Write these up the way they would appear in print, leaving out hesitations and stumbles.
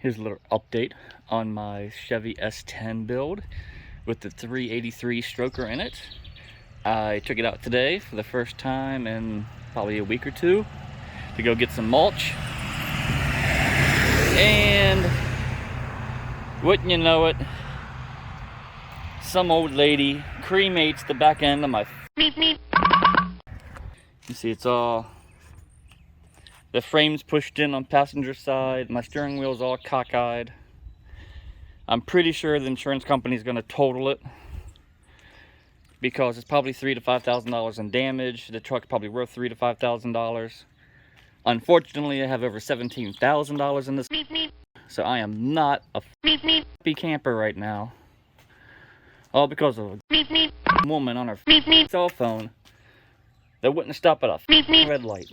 Here's a little update on my Chevy S10 build with the 383 stroker in it. I took it out today for the first time in probably a week or two to go get some mulch. And wouldn't you know it, some old lady cremates the back end of my you see it's all, the frame's pushed in on passenger side, my steering wheel's all cockeyed. I'm pretty sure the insurance company is going to total it because it's probably $3,000 to $5,000 in damage. The truck's probably worth $3,000 to $5,000. Unfortunately, I have over $17,000 in this, so I am not a happy camper right now. All because of a woman on her cell phone that wouldn't stop at a red light.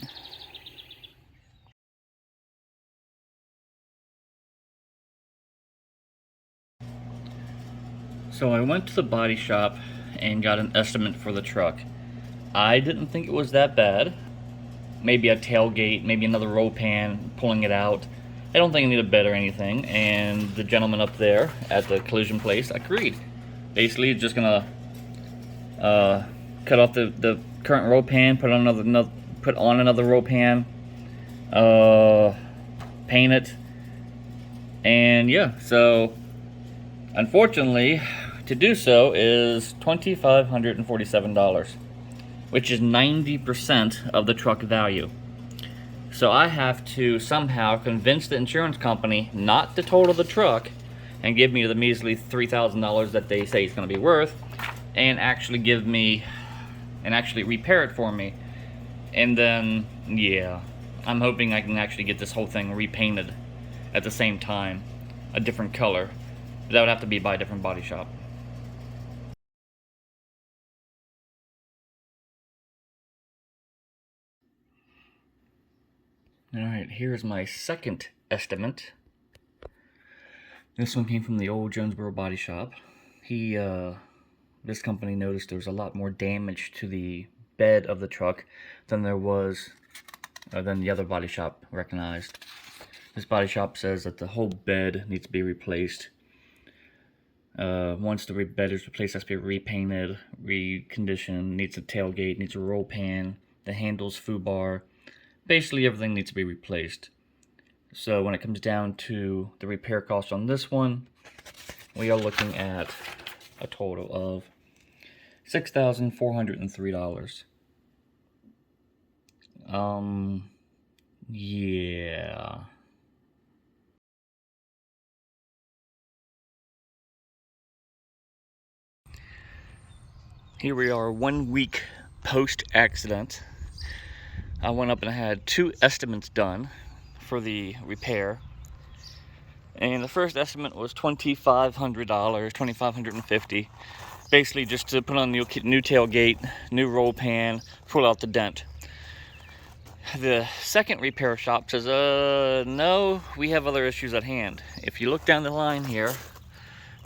So I went to the body shop and got an estimate for the truck. I didn't think it was that bad. Maybe a tailgate, maybe another roll pan, pulling it out. I don't think I need a bed or anything. And the gentleman up there at the collision place agreed. Basically, just gonna cut off the current roll pan, put on another roll pan, paint it, and yeah. So unfortunately, to do so is $2,547, which is 90% of the truck value. So I have to somehow convince the insurance company not to total the truck and give me the measly $3,000 that they say it's going to be worth, and actually repair it for me. And then, yeah, I'm hoping I can actually get this whole thing repainted at the same time, a different color. That would have to be by a different body shop. Alright, here's my second estimate. This one came from the old Jonesboro body shop. This company noticed there was a lot more damage to the bed of the truck than there was, than the other body shop recognized. This body shop says that the whole bed needs to be replaced. Once the bed is replaced, it has to be repainted, reconditioned, needs a tailgate, needs a roll pan, the handles, foo bar. Basically everything needs to be replaced. So when it comes down to the repair cost on this one, we are looking at a total of $6,403. Yeah. Here we are 1 week post-accident. I went up and I had 2 estimates done for the repair. And the first estimate was $2,500, $2,550. Basically just to put on new tailgate, new roll pan, pull out the dent. The second repair shop says, no, we have other issues at hand. If you look down the line here,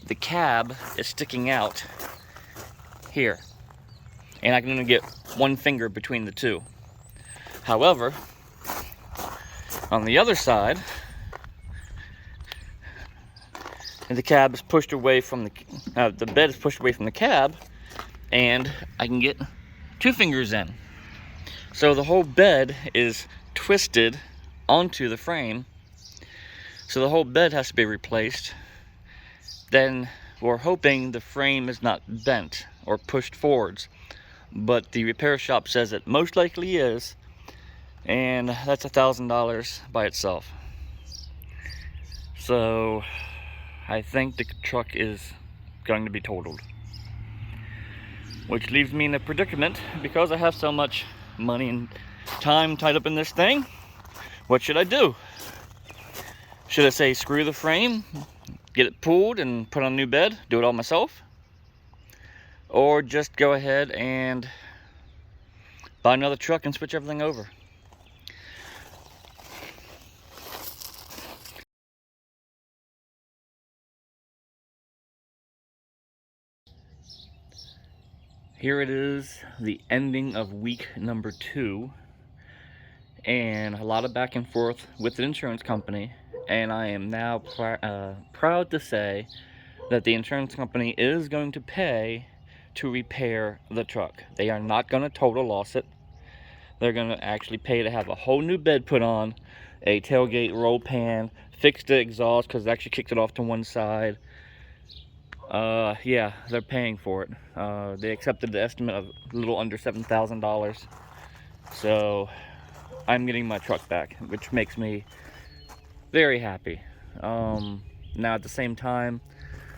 the cab is sticking out here. And I can only get one finger between the two. However, on the other side, the cab is pushed away from the bed is pushed away from the cab, and I can get 2 fingers in. So the whole bed is twisted onto the frame. So the whole bed has to be replaced. Then we're hoping the frame is not bent or pushed forwards, but the repair shop says it most likely is. And that's $1,000 by itself. So I think the truck is going to be totaled, which leaves me in a predicament because I have so much money and time tied up in this thing. What should I do? Should I say screw the frame, get it pulled and put on a new bed, do it all myself? Or just go ahead and buy another truck and switch everything over? Here it is, the ending of week number 2, and a lot of back and forth with the insurance company and I am now proud to say that the insurance company is going to pay to repair the truck. They are not going to total loss it. They're going to actually pay to have a whole new bed put on, a tailgate roll pan, fix the exhaust because it actually kicked it off to one side. Yeah, they're paying for it. They accepted the estimate of a little under $7,000. So I'm getting my truck back, which makes me very happy. Now at the same time,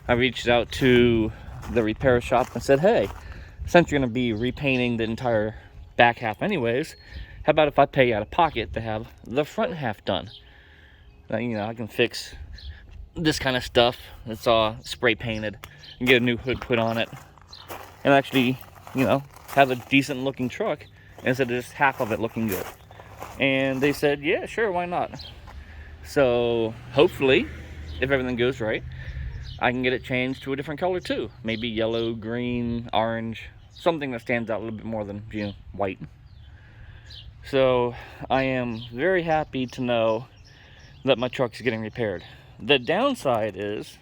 I reached out to the repair shop and said, hey, since you're going to be repainting the entire back half anyways, how about if I pay out of pocket to have the front half done? Now, you know, I can fix this kind of stuff. It's all spray painted and get a new hood put on it and actually, you know, have a decent looking truck instead of just half of it looking good. And they said, yeah, sure, why not? So hopefully, if everything goes right, I can get it changed to a different color too. Maybe yellow, green, orange, something that stands out a little bit more than, you know, white. So I am very happy to know that my truck is getting repaired. The downside is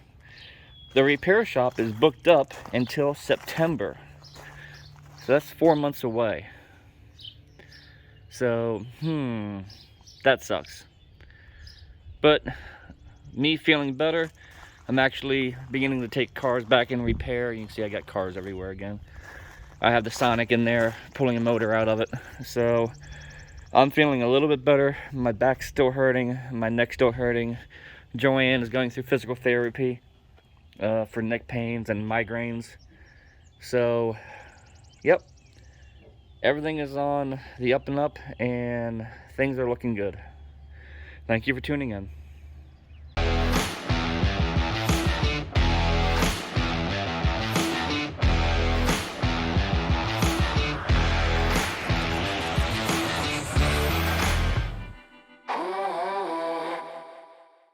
the repair shop is booked up until September. So that's 4 months away. So, that sucks. But me feeling better, I'm actually beginning to take cars back in repair. You can see I got cars everywhere again. I have the Sonic in there, pulling a motor out of it. So I'm feeling a little bit better. My back's still hurting, my neck's still hurting. JoAnn is going through physical therapy for neck pains and migraines. So, yep, everything is on the up and up, and things are looking good. Thank you for tuning in.